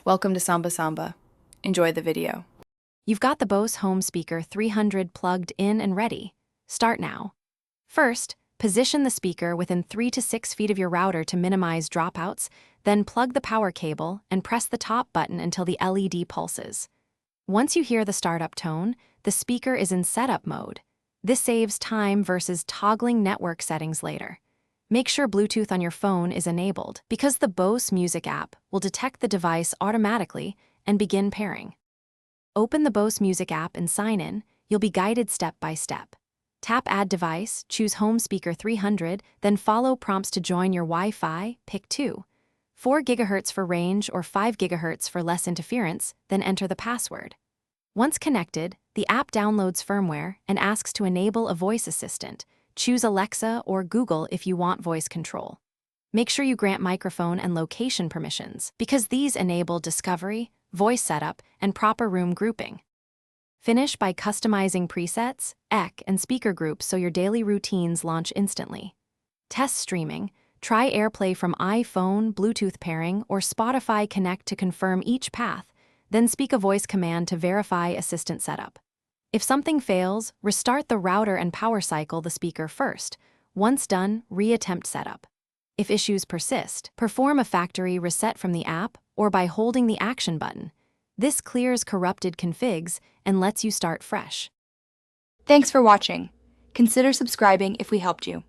Welcome to Samba Samba. Enjoy the video. You've got the Bose Home Speaker 300 plugged in and ready. Start now. First, position the speaker within 3 to 6 feet of your router to minimize dropouts, then plug the power cable and press the top button until the LED pulses. Once you hear the startup tone, the speaker is in setup mode. This saves time versus toggling network settings later. Make sure Bluetooth on your phone is enabled because the Bose Music app will detect the device automatically and begin pairing. Open the Bose Music app and sign in. You'll be guided step by step. Tap Add Device, choose Home Speaker 300, then follow prompts to join your Wi-Fi, pick 2. 4 GHz for range or 5 GHz for less interference, then enter the password. Once connected, the app downloads firmware and asks to enable a voice assistant. Choose Alexa or Google if you want voice control. Make sure you grant microphone and location permissions because these enable discovery, voice setup, and proper room grouping. Finish by customizing presets, EQ, and speaker groups so your daily routines launch instantly. Test streaming. Try AirPlay from iPhone, Bluetooth pairing, or Spotify Connect to confirm each path, then speak a voice command to verify assistant setup. If something fails, restart the router and power cycle the speaker first. Once done, re-attempt setup. If issues persist, perform a factory reset from the app or by holding the action button. This clears corrupted configs and lets you start fresh. Thanks for watching. Consider subscribing if we helped you.